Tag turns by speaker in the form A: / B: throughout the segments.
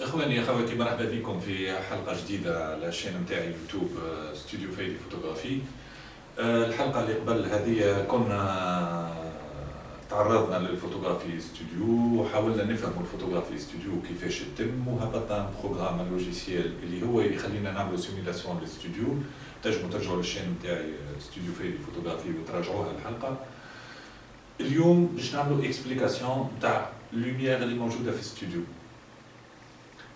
A: اخواني اخواتي، مرحبا بكم في حلقه جديده على الشين نتاعي يوتيوب استوديو فايدي فوتوغرافي. الحلقه اللي قبل هذه كنا تعرضنا للفوتوغرافي استوديو وحاولنا نفهموا الفوتوغرافي استوديو كيفاش يتم، وهبطنا بروغرام لوجيسيال اللي هو يخلينا نعملوا سيميلاسيون للاستوديو. تنجموا ترجعوا للشين نتاعي استوديو فايدي فوتوغرافي وتراجعوها الحلقه. اليوم باش نعملوا اكسبليكاسيون تاع اللوميير اللي موجوده في الاستوديو.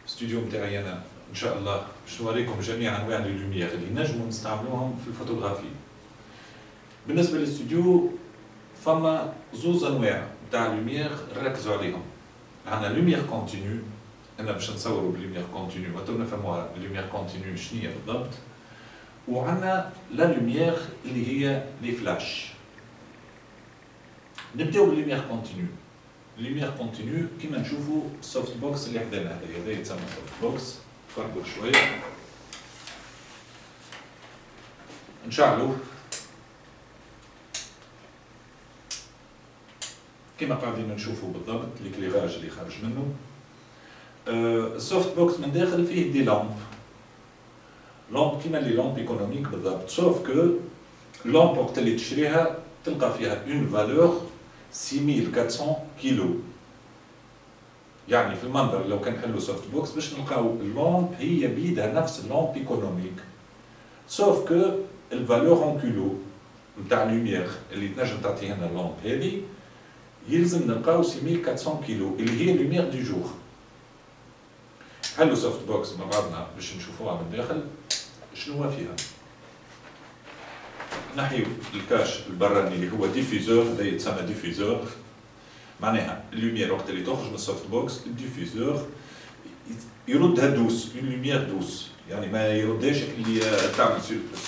A: الاستوديو نتاعي انا ان شاء الله باش نوريكم جميع انواع اللوميير اللي نجموا نستعملوهم في الفوتوغرافي. بالنسبه للاستوديو فما زوز انواع تاع اللوميير نركزوا عليهم. عندنا لوميير كونتينيو، انا باش نصوروا بلوميير كونتينيو وانتم نفهموها اللوميير كونتينيو شنو هي بالضبط. وعندنا لا لوميير اللي هي لي فلاش. نبداو باللوميير كونتينيو. اللوميير كونتينيو كيما نشوفوا السوفت بوكس اللي حدانا هذا يتسمى سوفت بوكس. فرقوا شويه نشعلوه كيما قاعدين نشوفوا بالضبط الكليراج اللي خارج منه. السوفت بوكس من داخل فيه دي لامب كيما لي لامب ايكونوميك بالضبط، سوف كو لامب وقت اللي تشريها تلقى فيها اون فالور 6400 كيلو. يعني في المنظر لو كان نحلوا سوفت بوكس باش نلقاو اللامب هي بيدها نفس اللامب ايكونوميك، سوف كو الفالور اون كيلو نتاع لوميير اللي تنجم تعطيه لنا اللامب هذه يلزم نلقاو 6400 كيلو اللي هي لوميير دي جور. حلوا سوفت بوكس مع بعضنا باش نشوفوها من داخل شنو فيها. نحيو الكاش البراني اللي هو ديفيزور، هذا يتسمى ديفيزور. معناها اللوميير وقت اللي تخرج من السوفت بوكس الديفيزور يردها دوس، اون لوميير دوس، يعني ما يردهاش اللي تعمل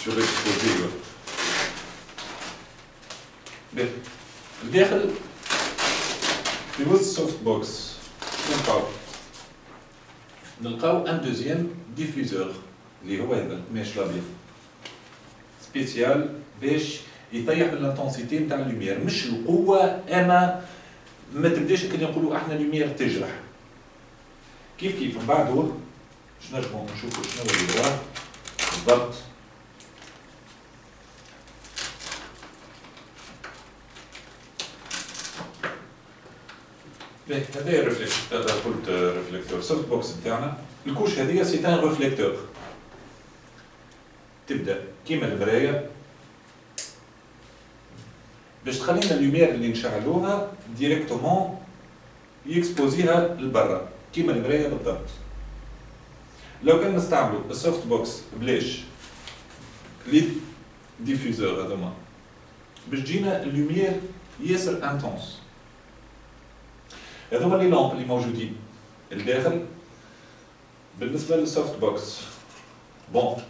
A: سور اكسبوزي. الداخل في وسط السوفت بوكس نلقاو ان دوزيام ديفيزور اللي هو هذا القماش الابيض سبيسيال باش يطيح الانتونسيتي نتاع اللوميير، مش القوه، اما ما تبداش كي نقولوا احنا لوميير تجرح. كيف من بعده باش نجموا نشوفوا شنو اللي وراه بالضبط. هذا ريفليكتور، هذا قلت ريفليكتور سوفت بوكس نتاعنا. الكوش هذه سي ان ريفليكتور، تبدا كيما المرايه باش تخلينا اللوميير اللي نشعلوها ديريكتومون يكسبوزيها لبرا كيما المرايه بالضبط. لو كان نستعملوا السوفت بوكس بلاش لي ديفيزور هذوما باش تجينا اللوميير ياسر انتونس. هذوما لي لامب اللي موجودين الداخل بالنسبه للسوفت بوكس. بون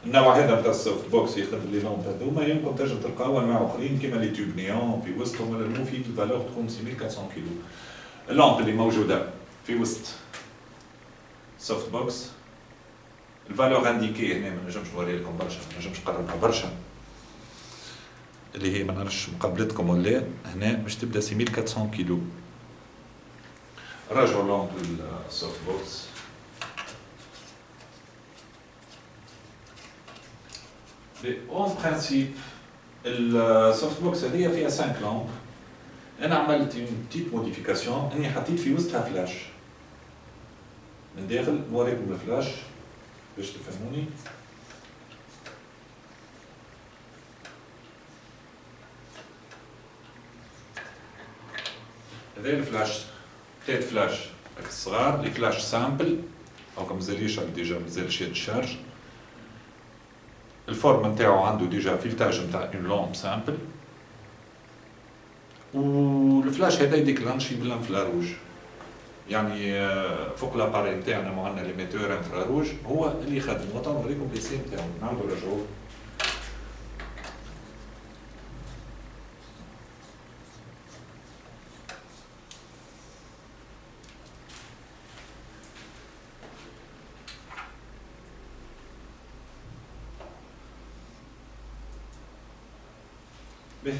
A: النوع هذا نتاع السوفت بوكس يخدم لي لامب هذوما، يمكن تنجم تلقاو انواع اخرين كيما لي تيوب نيون في وسطهم، ولا المفيد الفالور تكون 6400 كيلو. اللامب اللي موجوده في وسط السوفت بوكس الفالور انديكي هنا، ما نجمش نوري لكم برشا، ما نجمش نقربها برشا، اللي هي ما نعرفش مقابلتكم ولا هنا باش تبدا 6400 كيلو. راجعوا اللامب للسوفت بوكس. اون برانسيب السوفت بوكس هذه فيها 5 لامب. انا عملت اون بتيت موديفيكاسيون اني حطيت في وسطها فلاش من داخل. نوريكم الفلاش باش تفهموني. هذا الفلاش 3 فلاش الصغار، لي فلاش سامبل او مازاليش ديجا مازال شاد الشارج. الفورم نتاعو عنده ديجا فيلتاج نتاع اون لامب سامبل، والفلاش هذا يديكلانشي بالانفراروج. يعني فوق لاباري نتاعنا معنا ليميتور انفراروج هو اللي يخدم. وتنوريكم بيسي نتاعو نعاودو نرجعوه. باهي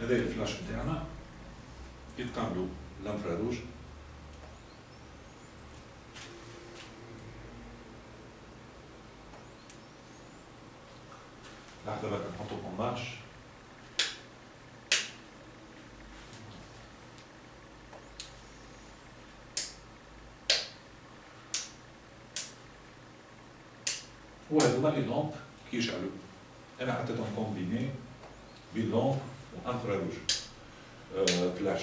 A: هذا الفلاش نتاعنا يتقابلوا الانفراروج لحظة برك نحطو اون مارش. وهذوما لي لامب كيشعلو. أنا حطيتهم كومبيني بين لامب وانفراروج فلاش.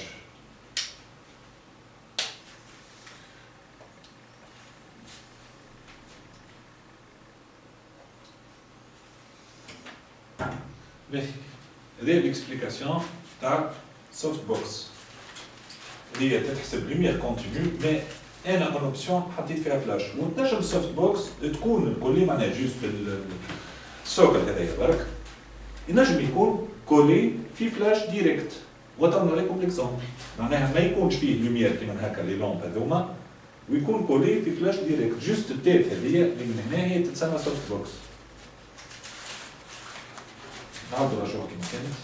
A: باهي هذه ليكسبليكاسيون تاع سوفت بوكس اللي هي تتحسب لوميير كونتينيو مي انا اون اوبسيون حطيت فيها فلاش وتنجم السوفت بوكس تكون الكولي معناها جوست بالسوكل هذايا برك ينجم يكون كولي في فلاش ديريكت وضربنا لكم ليكزومبل معناها ما يكونش فيه لوميير كيما هكا لي لومب هذوما ويكون كولي في فلاش ديريكت جوست التيت هذيا اللي من هنا هي تتسمى سوفت بوكس. نعاودو نرجعوها كيما كانت.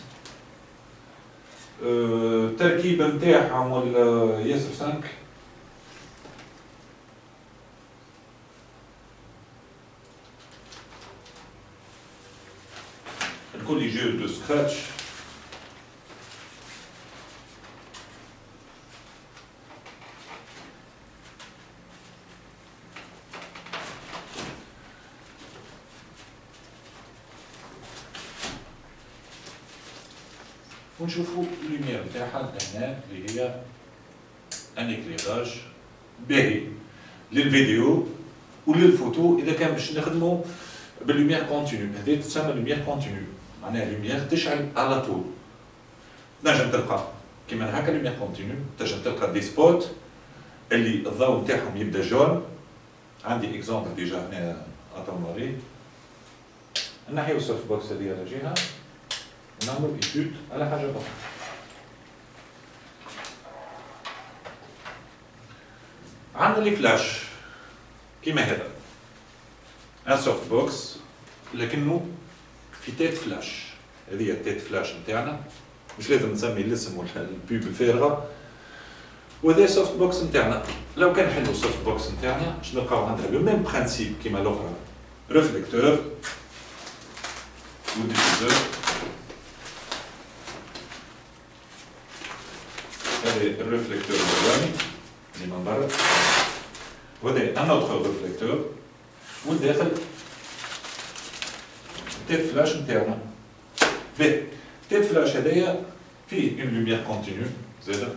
A: التركيبة نتاعهم ياسر سامبل. الكل يجيو دو سكراتش. ونشوفوا اللوميير نتاعها هنا اللي هي ان اكليراج باهي للفيديو وللفوتو اذا كان باش نخدموا باللوميير كونتينيو. هذه تسمى لوميير كونتينيو معناها لوميير تشعل على طول. تنجم تلقى كيما هكا لوميير كونتينيو تنجم تلقى دي سبوت اللي الضوء نتاعهم يبدا جون. عندي اكزومبل ديجا هنا اتماري. نحيو السوفت بوكس هذه على جهه ونعمل ايتود على حاجه اخرى. عندنا لي فلاش كيما هذا ان سوفت بوكس لكنه في تيت فلاش. هذه هي التيت فلاش نتاعنا مش لازم نسمي الاسم ولا البيب الفارغه. وهذا سوفت بوكس نتاعنا. لو كان نحلو السوفت بوكس نتاعنا باش نلقاو عندنا لو ميم برانسيب كيما الاخرى ريفليكتور وديفيزور. هذا الريفليكتور الاولاني اللي من برا وهذا ان اوتر ريفليكتور والداخل التيت فلاش نتاعنا. باهي التيت فلاش هذايا فيه اون لوميير كونتينيو زاده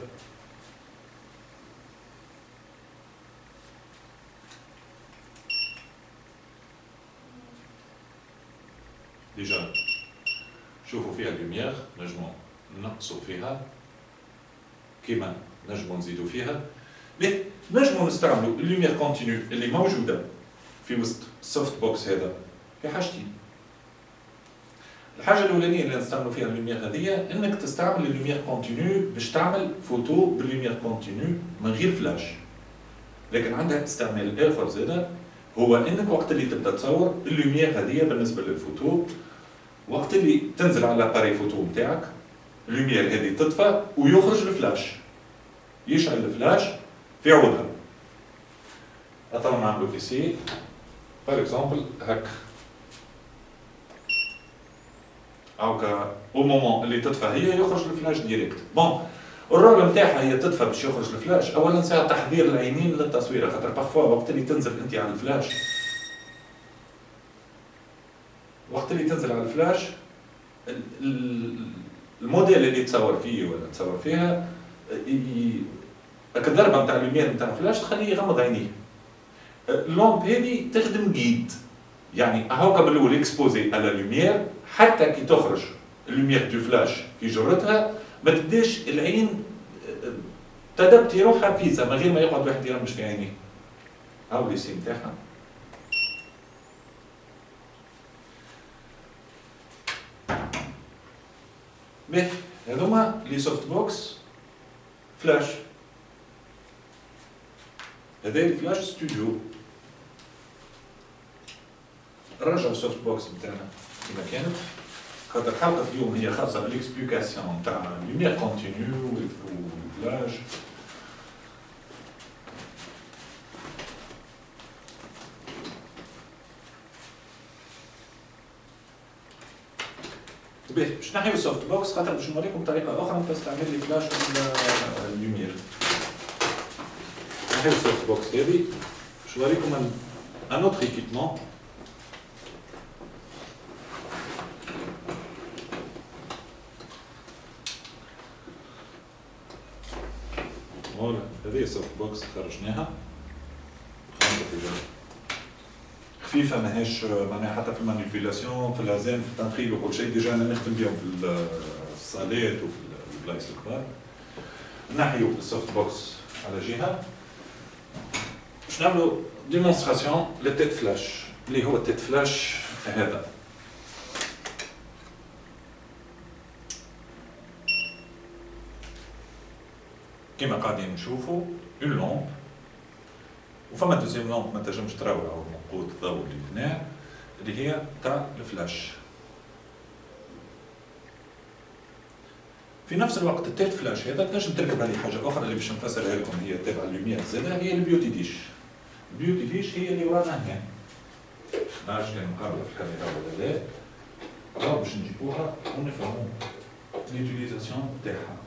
A: ديجا شوفوا فيها اللوميير نجمو نقصوا فيها كيما نجمو نزيدو فيها. مي نجمو نستعملو اللوميير كونتينيو اللي موجوده في وسط السوفت بوكس هذا في حاجتين. الحاجه الاولانيه اللي نستعملو فيها اللوميير هذيا انك تستعمل اللوميير كونتينيو باش تعمل فوتو باللوميير كونتينيو من غير فلاش. لكن عندها استعمال اخر زاده هو انك وقت اللي تبدا تصور اللوميير هذيا بالنسبه للفوتو وقت اللي تنزل على لاباري فوتو نتاعك اللوميير هذه تطفى ويخرج الفلاش يشعل الفلاش في عودها. أطلع نعملو كيسي بار اكزومبل هاك هاكا او مومون اللي تطفى هي يخرج الفلاش ديريكت. بون الرول نتاعها هي تطفى باش يخرج الفلاش. اولا ساعه تحضير العينين للتصويره خاطر بارفوا وقت اللي تنزل انت على الفلاش وقت اللي تنزل على الفلاش الموديل اللي تصور فيه ولا تصور فيها الضربه نتاع اللوميير نتاع الفلاش تخليه يغمض عينيه. اللومب هذه تخدم جيد يعني هاكا بالاول اكسبوزي على لوميير حتى كي تخرج اللوميير دو فلاش في جرتها ما تبداش العين تدبتي روحها فيزا من غير ما يقعد واحد يرمش في عينيه. هاو لي سي نتاعها. باهي هذوما لي سوفت بوكس فلاش. هذا الفلاش ستوديو. نرجعو السوفت بوكس نتاعنا كيما كانت خاطر حلقة اليوم هي خاصة بالاكسبليكاسيون نتاع لوميير كونتينيو والفلاش. باهي باش نحيو السوفت بوكس خاطر باش نوريكم طريقه اخرى باش تعمل لي فلاش ولا اللومير. نحيو السوفت بوكس هذه باش نوريكم ان اوتر ايكيبمون. فوالا هذه السوفت بوكس خرجناها خفيفه ماهيش معناها حتى في المانيبيولاسيون في الهزان في التنقيل وكل شيء ديجا انا نخدم بهم في الصالات وفي البلايص الكبار. نحيو السوفت بوكس على جهه باش نعملوا ديمونستراسيون للتيت فلاش اللي هو التيت فلاش هذا. كما قاعدين نشوفوا اون لومب وفما دوزيام لومب ما تنجمش تراوها او منقود الضوء اللي هنا اللي هي تاع الفلاش. في نفس الوقت التيت فلاش هذا تنجم تركب عليه حاجه اخرى اللي باش نفسرها لكم هي تابعه للوميير زاده هي البيوتي ديش. البيوتي ديش هي اللي ورانا هنا. ما عرفتش كان مقابله في الكاميرا ولا لا. راهو باش نجيبوها ونفهموا ليوتيليزاسيون تاعها.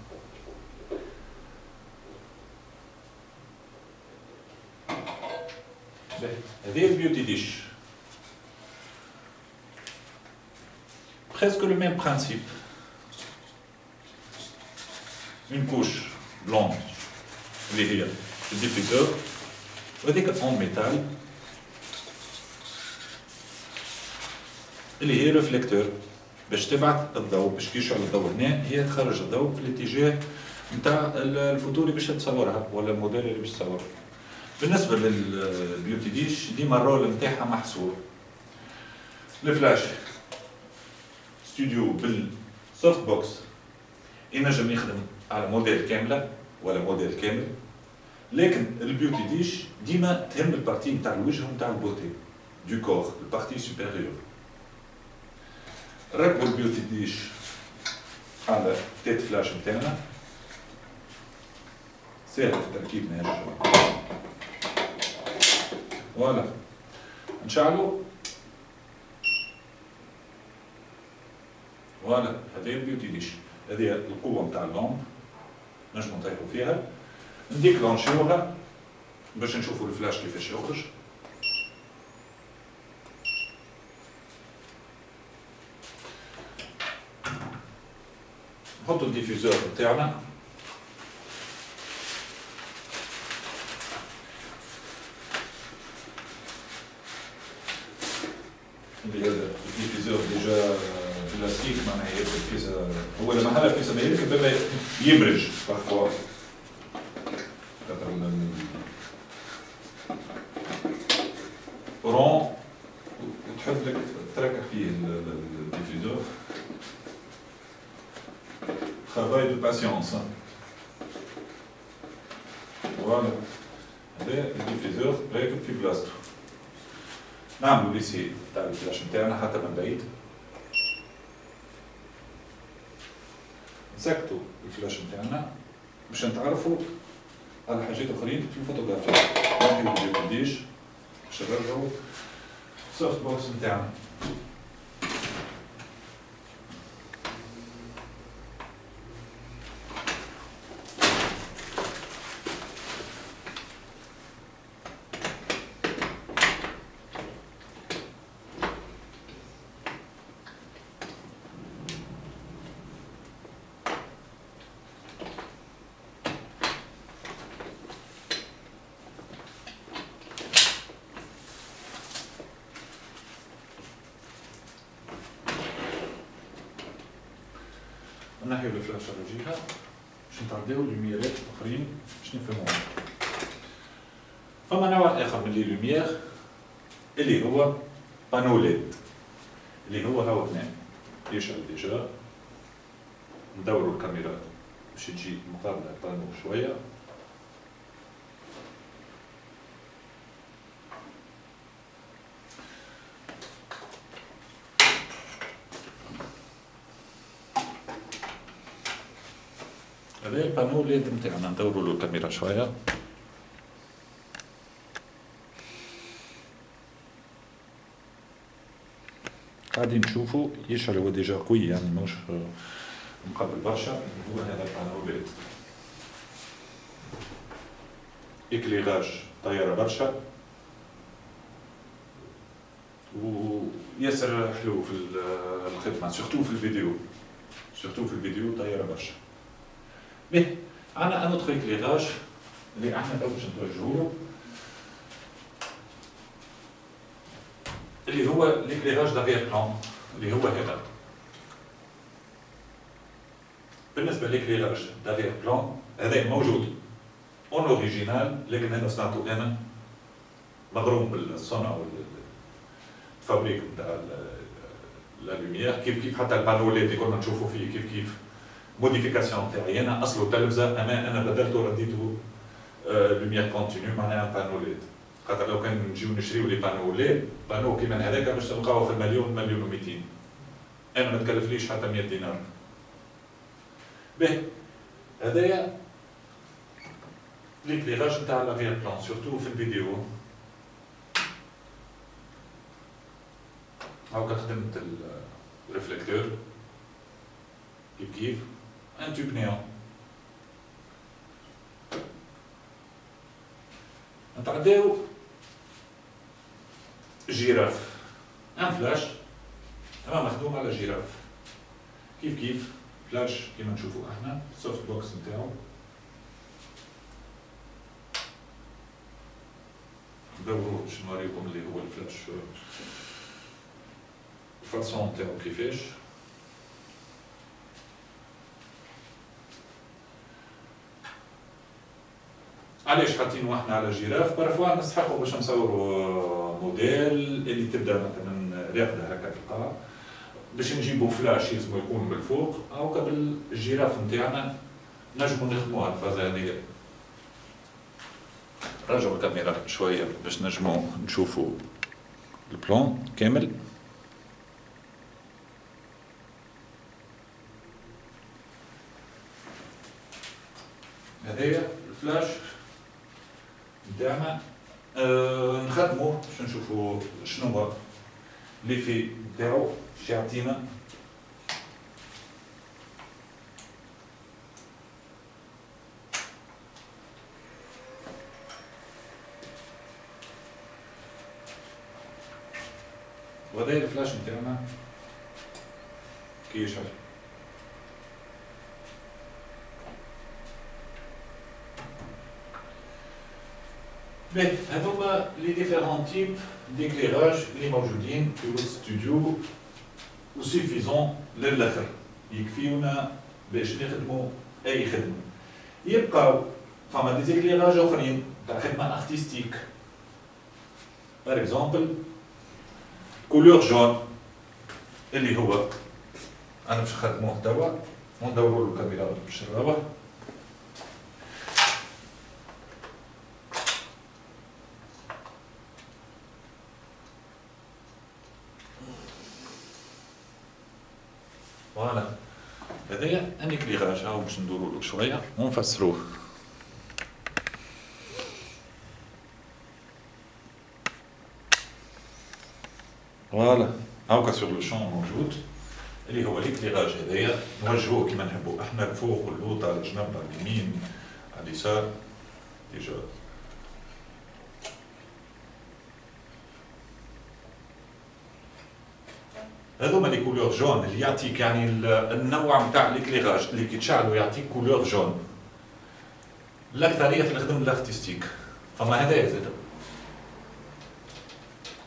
A: هذه البيوتي ديش. presque le même principe. Une couche blonde اللي هي الديفيزور وهذيك اون ميتال اللي هي ريفليكتور باش تبعث الضوء باش كي يشعل الضوء هنا هي تخرج الضوء في الاتجاه نتاع الفوتو اللي باش تصورها ولا الموديل اللي باش تصورها. بالنسبه للبيوتي ديش ديما الرول نتاعها محصور. الفلاش ستوديو بالسوفت بوكس ينجم يخدم على موديل كامله ولا موديل كامل، لكن البيوتي ديش ديما تهم البارتي نتاع الوجه ونتاع البوتي دو كور البارتي سوبيريور. ركبوا البيوتي ديش على تيت فلاش نتاعنا سهل في التركيب ماهيش فوالا. نشعلوا فوالا هذه البيوتي ديش هذه القوة نتاع اللومب نجمو نطيحو فيها نديكلونشيوها باش نشوفو الفلاش كيفاش يخرج. نحطو الديفيزور نتاعنا اللي هذا الديفيزور ديجا بلاستيك معناها يركب فيزا هو لما هلا فيزا ما يركب بما يبرج بارفوا خاطر رون وتحط لك تركب فيه الديفيزور. travail de patience. Voilà. هذا الديفيزور راكب في بلاصتو. نعملو ليسي تاع الفلاش نتاعنا حتى من بعيد. نسكتو الفلاش نتاعنا باش نتعرفوا على حاجات اخرين في الفوتوغرافيا. نحيو البيوتي ديش باش نرجعو السوفت بوكس نتاعنا. نحيو الفلاش على جهة باش نتعداو لومييرات اخرين باش نفهموهم. فما نوع اخر من لي لوميير اللي هو بانو ليد اللي هو هاو هنا يشعل ديجا. ندورو الكاميرا باش تجي مقابلة بانو شوية. هذا البانو ليد نتاعنا ندورو له الكاميرا شوية. قاعدين نشوفوا يشعل هو ديجا قوي يعني مش مقبل برشا. هو هذا البانولات إكليغاج طايرة برشا وياسر حلو في الخدمة سورتو في الفيديو طايرة برشا. باهي عندنا ان اوتر إكليغاج اللي احنا تو باش نتوجهوله اللي هو الإكليغاج دافير بلان اللي هو هذا. بالنسبة للإكليغاج دافير بلان هذا موجود اون اوريجينال، لكن هذا صنعته انا مغروم بالصنع والفابريك نتاع لا لوميير. كيف حتى البانولات اللي كنا نشوفوا فيه كيف موديفيكاسيون تاعي انا اصله تلفزه، اما انا بدلته رديته لوميير كونتينيو معناها بانولات. خاطر لو كان نجيو نشريو لي بانو كيما هذاك باش تلقاوه في المليون و200، انا ما تكلفليش حتى 100 دينار. باهي هذايا ليكليغاج نتاع لافير بلان سورتو في الفيديو. هاكا خدمت الريفليكتور كيف ان توب نيون. نتعداو جيراف ان فلاش اما مخدوم على جيراف كيف فلاش كيما نشوفوا احنا السوفت بوكس نتاعو. ندوروه باش نوريكم اللي هو الفلاش الفاسون نتاعو كيفاش. علاش حاطينو احنا على جيراف؟ بارفوا نستحقوا باش نصوروا موديل اللي تبدا مثلا راقده هكا في القاع، باش نجيبوا فلاش يلزمو يكون بالفوق او قبل الجيراف نتاعنا نجمو نخدموها الفازه هذيا. رجعوا الكاميرا شويه باش نجمو نشوفوا البلان كامل. هذايا الفلاش نتاعنا نخدمو باش نشوفو شنو هو ليفي نتاعو باش يعطينا. وهذا الفلاش نتاعنا كي يشعل. باهي هذوما لي ديفيرون تيب ديكليراج اللي موجودين في الاستوديو وسيفيزون للاخر يكفيونا باش نخدمو اي خدمه. يبقاو فما دي زيكليراج اخرين تاع خدمه ارتستيك. بار اكزومبل كولور جون اللي هو انا باش نخدموه توا وندورو له الكاميرا باش نراوح. فوالا هذايا ان إكليغاج هاو باش ندورو له شويه ونفسروه. فوالا هاكا سور لو شون موجود اللي هو الإكليغاج هذايا نوجهوه كيما نحبو احنا الفوق واللوطه على الجنب على اليمين على اليسار ديجا. هذوما لي كولور جون اللي يعطيك يعني النوع نتاع الإكليغاج اللي كي تشعلو يعطيك كولور جون. الأكثرية في الخدم الارتستيك. فما هذايا زاد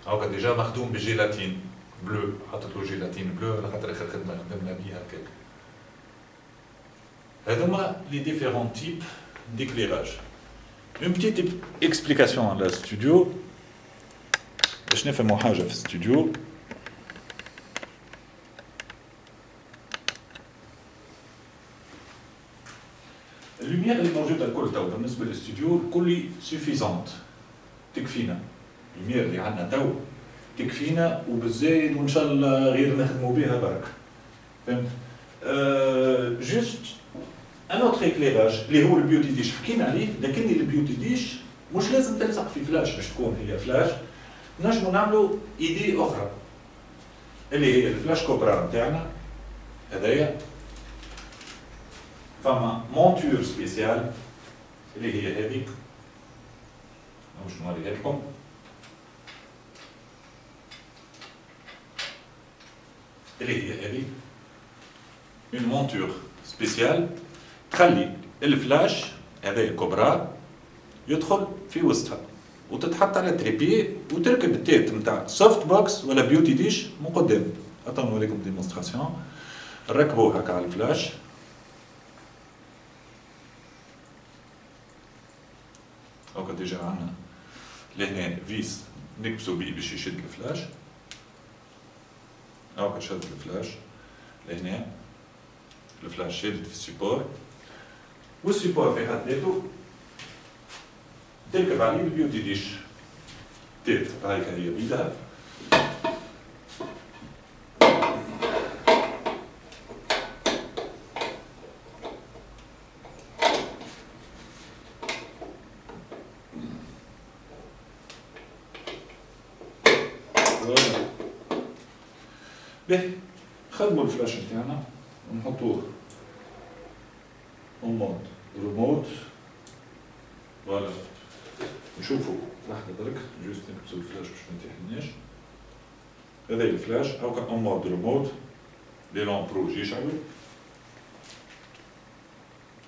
A: هاكا ديجا مخدوم بجيلاتين بلو، حطيتلو جيلاتين بلو على خاطر اخر خدمه خدمنا بيها هكاك. هذوما لي ديفيرون تيب ديكليراج. اون بتيت اكسبليكاسيون على الاستوديو باش نفهمو حاجه في الاستوديو. اللوميير اللي موجوده الكل تو بالنسبه للاستوديو الكل سوفيزونت تكفينا. اللوميير اللي عندنا تو تكفينا وبالزايد وان شاء الله غير نخدموا بها برك. فهمت؟ جوست ان اوتر إكليراج اللي هو البيوتي ديش حكينا عليه، لكن البيوتي ديش مش لازم تلصق في فلاش باش تكون هي فلاش. نجموا نعملوا ايدي اخرى. اللي هي الفلاش كوبرا نتاعنا هذايا. فما مونتور سبيسيال اللي هي هذه، باش نوريها لكم. اللي هي هذه اون مونتور سبيسيال تخلي الفلاش هذايا كوبرا يدخل في وسطها وتتحط على تريبي وتركب التيت نتاع سوفت بوكس ولا بيوتي ديش من قدام. حتى نوريكم ديمونستراسيون. نركبوه هكا على الفلاش. هاكا ديجا عندنا لهنا فيس نكبسو بيه باش يشد الفلاش. هاكا شد الفلاش لهنا، الفلاش شادد في السيبور، والسيبور في حد ذاته تركب عليه البيوتي ديش تيت هايكا هي بيدها. به خدموا الفلاش نتاعنا ونحطوه اون مود ريموت. فوالا نشوفوا لحظة درك جوست نكبسوا الفلاش باش ما يتيحلناش. هذا الفلاش هاكا اون مود ريموت، لي لون برو يشعلوا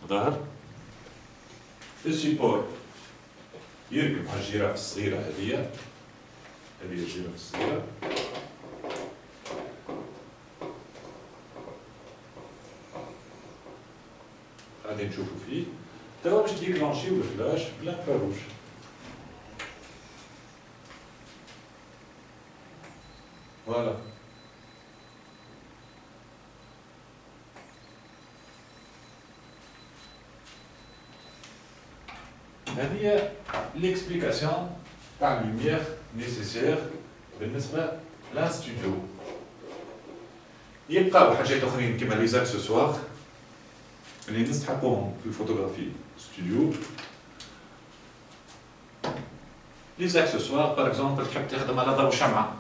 A: ظاهر. السيبور يركب على الجيراف الصغيرة هذه الجيراف الصغيرة. غادي نشوفو فيه توا باش ديكلونشيو الفلاش بالانفراروج. فوالا هذه هي ليكسبليكاسيون تاع اللوميير نيسيسير بالنسبة للستوديو. يبقاو حاجات أخرين كيما لي زاكسسوار اللي نستحقوهم في الفوتوغرافي ستوديو. لي زاكسسوار باغ اكزومبل تحب تخدم على ضوء شمعة،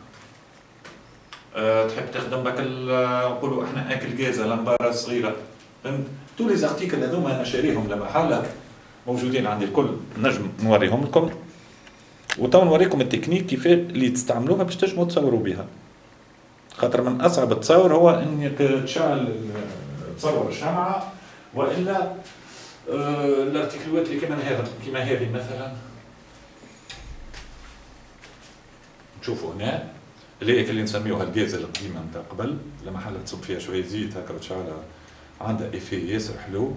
A: تحب تخدم بك نقولوا احنا اكل غازة لمبارة صغيرة، فهمت؟ تو لي زارتيكل هذوما انا شاريهم لمحلة موجودين عندي الكل، نجم نوريهم لكم. وتو نوريكم التكنيك كيف اللي تستعملوها باش تنجموا تصوروا بها. خاطر من اصعب التصاور هو انك تشعل تصور الشمعة، والا الارتيكلوات اللي كيما هذه مثلا. نشوفوا هنا اللي هي اللي نسميوها الجازة القديمة نتاع قبل، لما حالة تصب فيها شوية زيت هكا وتشعلها، عندها إيفي ياسر حلو.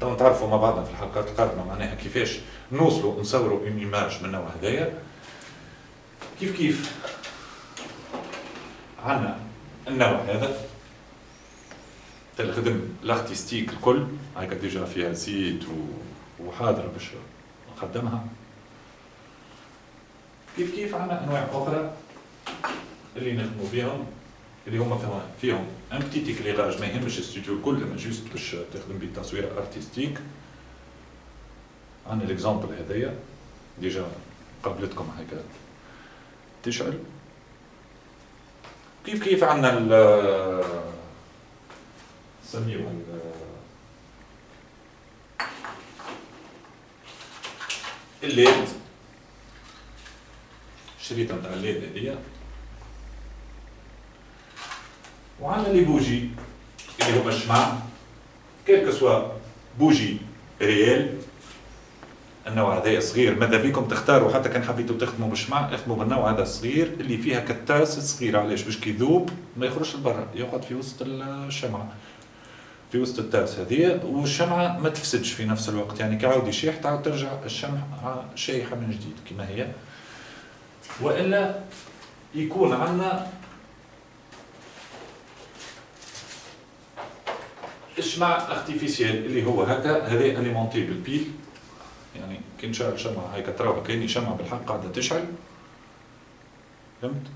A: تو نتعرفوا مع بعضنا في الحلقات القادمة معناها كيفاش نوصلوا نصوروا اون ايماج من النوع هذايا. كيف عندنا النوع هذا الخدم الارتستيك الكل هاكا ديجا فيها زيت وحاضرة باش نقدمها. كيف عندنا انواع اخرى اللي نخدموا بهم، اللي هما فيهم ان بتيت اكليراج، ما يهمش الاستوديو الكل، اما جوست باش تخدم بيه تصوير ارتستيك. عندنا الاكزامبل هذايا ديجا قابلتكم هكا تشعل. كيف عندنا نسميوها الليد، الشريطة نتاع الليد هذيا. وعندنا لي بوجي اللي هما الشمع، كيلكو سوا بوجي ريال. النوع هذايا صغير، ماذا بيكم تختاروا حتى كان حبيتوا تخدموا بالشمع اخدموا بالنوع هذا الصغير اللي فيها كتاس صغيرة. علاش؟ باش كي يذوب ما يخرجش لبرا، يقعد في وسط الشمعة، في وسط التاس هذه، والشمعة ما تفسدش في نفس الوقت. يعني كعاود يشيح تعاود ترجع الشمعة شايحة من جديد كما هي. والا يكون عندنا الشمع ارتيفيسيال اللي هو هكا، هذا اليمونتي بالبيل. يعني كي نشعل شمعة هيك تراوها كأني شمعة بالحق قاعدة تشعل، فهمت؟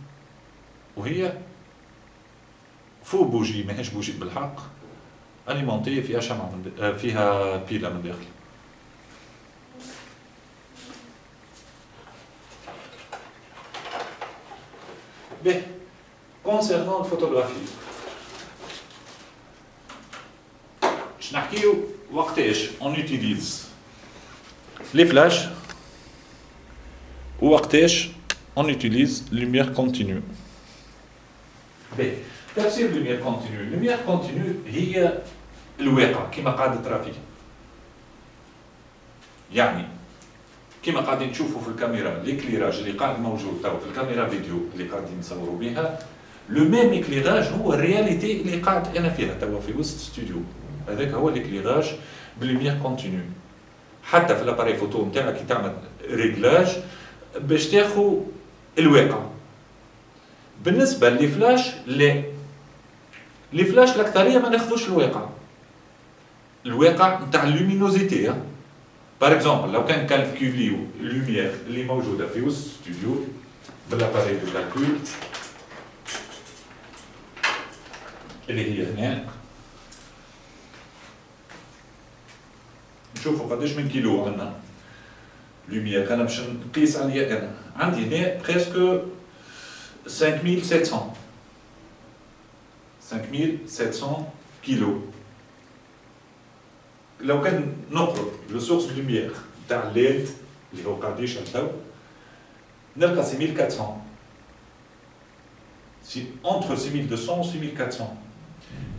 A: وهي فو بوجي ماهيش بوجي بالحق، اليمونتي فيها شمعة فيها بيلة من داخل. به concernant الفوتوغرافي باش نحكيو وقتاش on utilise les flashs ووقتاش on utilise lumière continue. باهي تفسير lumière continue. lumière continue هي الواقع كما قاعدة ترى فيه. يعني كما قاعدين نشوفوا في الكاميرا ليكليراج اللي قاعد موجود تو في الكاميرا فيديو اللي قاعدين نصوروا بها، لو ميم اكليراج هو الرياليتي اللي قاعد انا فيها توا في وسط ستوديو. هذاك هو الاكليراج بلوميير كونتينيو. حتى في الاباري فوتو نتاعك كي تعمل ريغلاج باش تاخذ الواقع. بالنسبه لي فلاش لا، لي فلاش الاكثريه ما ناخذوش الواقع، الواقع نتاع اللومينوزيتي. باغ اكزومبل لو كان كالكوليو اللوميير اللي موجوده في وسط ستوديو بالاباري دو كالكول اللي هي هنا، نشوفوا قداش من كيلو عندنا لوميير. انا باش نقيس عليا انا عندي هنا بريسك 5700 كيلو. لو كان نقرب لو سورس لوميير تاع الليد اللي هو قاعد يشعل تو نلقى 6400، سي اونتر 6200 و 6400.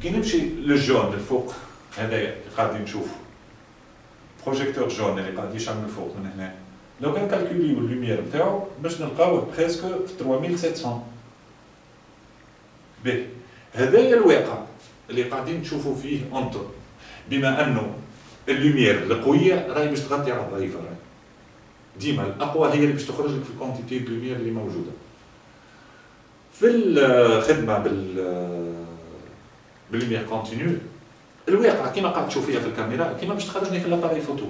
A: كي نمشي للجون الفوق هذايا اللي قاعدين نشوفو بروجيكتور جون اللي قاعد يشعل من الفوق من هنا، لو كان كالكوليو اللوميير نتاعو باش نلقاوه بريسك في 3700. باهي هذايا الواقع اللي قاعدين تشوفوا فيه انتم، بما انه اللوميير القويه راهي باش تغطي على الضعيفه، راهي ديما الاقوى هي اللي باش تخرج لك في الكونتيتي دو لوميير اللي موجوده. في الخدمه باللوميير كونتينيو الواقع كيما قاعد تشوف فيها في الكاميرا كيما باش تخرجني في الاباري فوتو.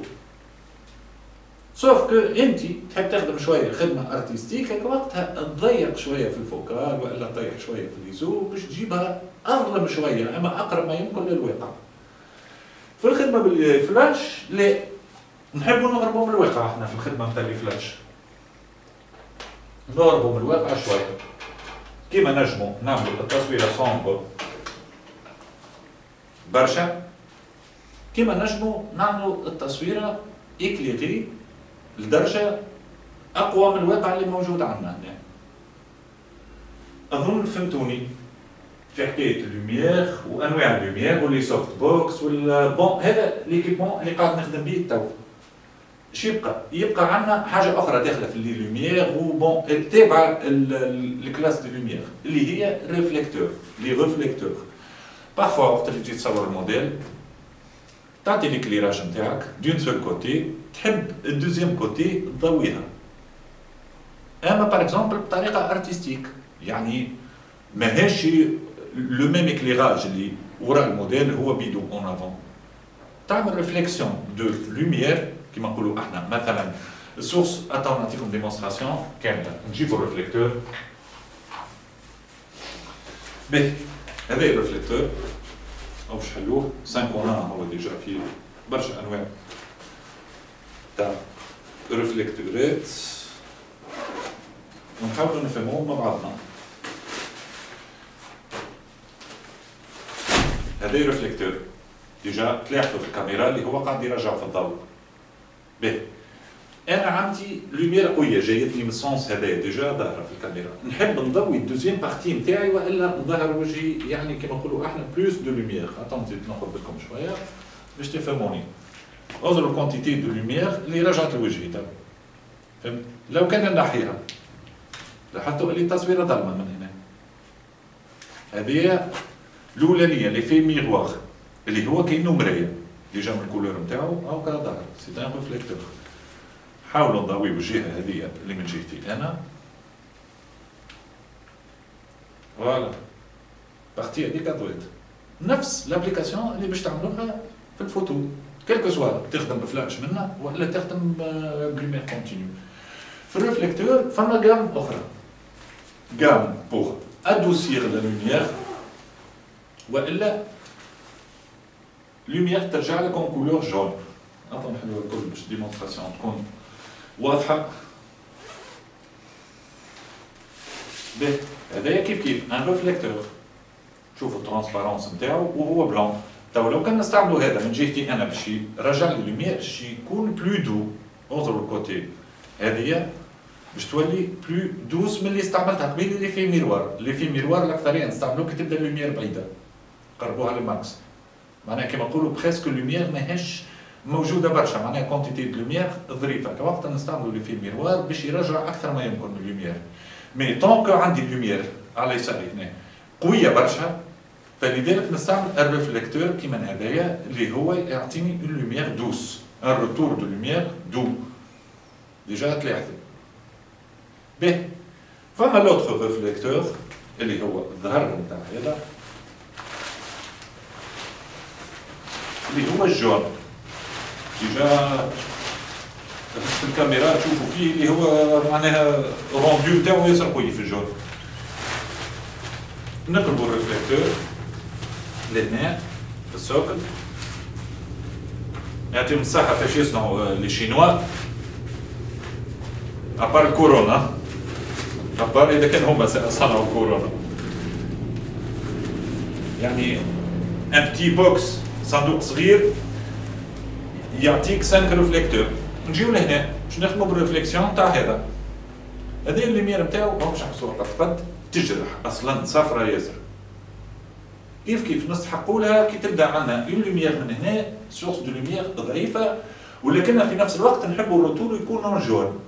A: سوف كو انت تحب تخدم شويه خدمه ارتستيك هيك وقتها تضيق شويه في الفوكال والا تطيح شويه في الليزو باش تجيبها اظلم شويه اما اقرب ما يمكن للواقع. في الخدمه بالفلاش لا، نحبوا نهربوا من الواقع احنا في الخدمه نتاع الفلاش، نهربوا من الواقع شويه. كيما نجموا نعملوا التصويره سومبر برشا، كيما نجموا نعملوا التصويره اكليغي لدرجه اقوى من الواقع اللي موجود عندنا هنا. اظن فهمتوني في حكايه اللوميير وانواع اللوميير واللي سوفت بوكس بون. هذا ليكيبمون اللي قاعد نخدم به تو. اش يبقى عندنا حاجه اخرى داخله في لي لوميير وبون تابعه الكلاس دو لوميير اللي هي ريفليكتور. لي ريفليكتور بارفوا وقت اللي تجي تصور الموديل تعطي ليكليراج نتاعك دون سول كوتي، تحب الدوزيام كوتي تضويها، اما باغ اكزومبل بطريقه ارتستيك، يعني ماهيش لو ميم اكليراج اللي وراء الموديل هو بيدو اون افون. تعمل ريفليكسيون دو لوميير كيما نقولوا احنا مثلا السورس. اتاو نعطيكم ديمونستراسيون كامله. نجيبوا الريفليكتور. باهي هذا الريفليكتور او باش نحلوه 5 هو ديجا فيه برشا انواع تاع ريفليكتورات ونحاولوا نفهموهم مع بعضنا. هذا ريفليكتور ديجا تلاحظوا في الكاميرا اللي هو قاعد يرجع في الضوء. باهي انا عندي لوميير قويه جايتني من السونس هذايا ديجا ظاهره في الكاميرا، نحب نضوي الدوزيام بارتي نتاعي والا نظهر وجهي يعني كما نقولوا احنا بلوس دو لوميير. اتون نزيد ناخذ بالكم شويه باش تفهموني. انظروا الكونتيتي دو لوميير اللي رجعت لوجهي تو، فهمت؟ لو كان نحيها لاحظتوا اللي التصويره ظلمه من هنا. هذه الاولانيه اللي في ميغوار اللي هو كانه مرايه ديجا من الكولور نتاعو او كذا ظهر سي ان ريفليكتور. حاولوا نضويو الجهه هذه اللي من جهتي انا، فوالا بارتي هذيك ضويت. نفس لابليكاسيون اللي باش تعملوها في الفوتو كلكو سوا تخدم بفلاش منها ولا تخدم بلوميير كونتينيو. في الريفليكتور فما جام اخرى، جام بور ادوسير لا لوميير والا لوميير ترجع لك اون كولور جون. اعطوا نحلوا الكل باش ديمونستراسيون تكون واضحه. باهي هذايا كيف ان ريفليكتور شوفوا الترانسبارونس نتاعو وهو بلون. تو لو كان نستعملوا هذا من جهتي انا باش يرجع لي اللوميير باش يكون بلو دو. انظروا الكوتي هذه باش تولي بلو دوس من اللي استعملتها قبيل اللي في ميروار. اللي في ميروار الاكثريه نستعملوه كي تبدا اللوميير بعيده قربوها للماكس. معناها كيما نقولوا بريسك اللوميير ماهيش موجوده برشا، معناها كونتيتي دو لوميير ظريفه. كوقت نستعملوا اللي في ميروار باش يرجع اكثر ما يمكن من اللوميير. مي طونك عندي اللوميير على يساري هنا قويه برشا، فلذلك نستعمل الريفليكتور كيما هذايا اللي هو يعطيني اللوميير دوس، ان روتور دو لوميير دو. ديجا تلاحظوا. باهي فما لوتر ريفليكتور اللي هو الظهر نتاع هذا اللي هو الجون. ديجا في الكاميرا تشوفوا فيه اللي هو معناها روندو نتاعو ياسر قوي في الجون. نقلبوا الريفليكتور لهنا في السوكل، يعطيهم الصحة فاش يصنعوا لي شينوا ابار الكورونا، ابار اذا كان هما صنعوا الكورونا. يعني ان بتي بوكس صندوق صغير يعطيك 5 ريفليكتور. نجيو لهنا باش نخدموا بالريفليكسيون تاع هذا. هذا اللوميير نتاعو راهو باش نحسوها قد تجرح اصلا صفرا ياسر. كيف نستحقوا لها كي تبدا عندنا اون لوميير من هنا سورس دو لوميير ضعيفه، ولكن في نفس الوقت نحبوا الروتور يكون نون جون.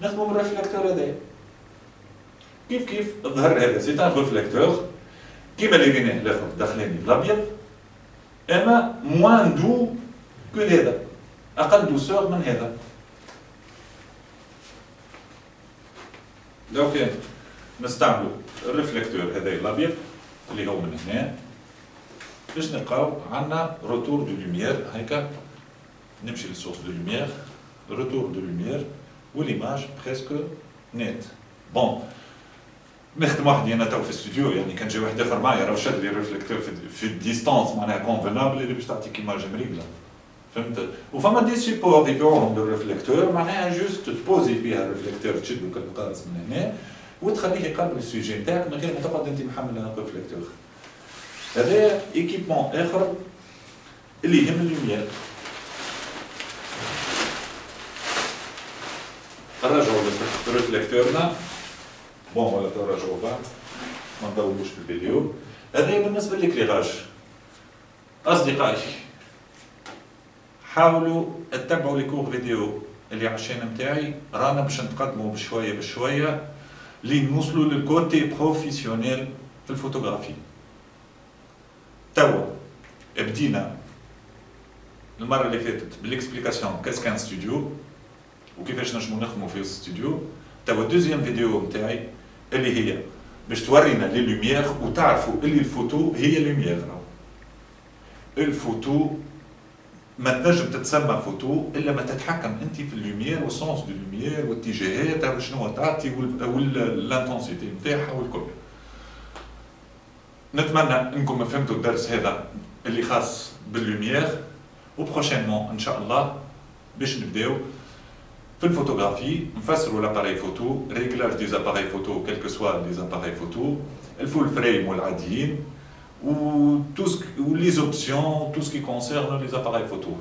A: نخدموا بالريفليكتور هذا. كيف الظهر هذا سي ان ريفليكتور كيما اللي ريناه الاخر داخلاني الابيض، اما موان دو كو هذا، اقل دوسور من هذا. لو كان نستعملوا الريفليكتور هذا الابيض اللي هو من هنا باش نلقاو عندنا روتور دو لوميير. هيك نمشي للسورس دو لوميير، روتور دو لوميير وليماج بريسك نيت. بون نخدم وحدي انا تو في الاستوديو، يعني كان جاي واحد اخر معايا راه شاد لي الريفليكتور في الديستانس معناها كونفينابل اللي باش تعطيك ايماج مريقله. فهمت؟ وفما دي سيبور يبيعوهم بالريفليكتور، معناها جوست تبوزي فيها الريفليكتور تشدو كالقارص من هنا وتخليه يقابل السوجي نتاعك من غير ما تقعد انت محمل الريفليكتور. هذا ايكيبمون اخر اللي يهم اللوميير. نرجعوا لريفليكتورنا. بون ولا تراجعوا بعد ما نطولوش في الفيديو. هذا بالنسبه للكليراج. اصدقائي حاولوا تتبعوا لي كور فيديو اللي على الشين نتاعي، رانا باش نتقدموا بشويه بشويه لنوصلوا للكوتي بروفيسيونيل في الفوتوغرافي. توا بدينا المره اللي فاتت بالاكسبليكاسيون كاس كان ستوديو وكيفاش نجموا نخدموا في الاستوديو. توا دوزيام فيديو نتاعي اللي هي باش تورينا لي لوميير وتعرفوا اللي الفوتو هي لوميير. الفوتو ما تنجم تتسمى فوتو الا ما تتحكم انت في اللوميير والسونس دو لوميير واتجاهاتها وشنو تعطي والانتونسيتي نتاعها والكل. نتمنى انكم فهمتوا الدرس هذا اللي خاص باللوميير، وبروشينمون ان شاء الله باش نبداو في الفوتوغرافي نفسروا لاباري فوتو، ريغلاج دي زاباري فوتو كيل كو سوا لي زاباري فوتو، الفول فريم والعاديين و لي زوبسيون تو سكي كونسيرن لي زاباري فوتو.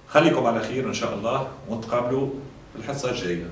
A: خليكم على خير ان شاء الله ونتقابلوا في الحصه الجايه.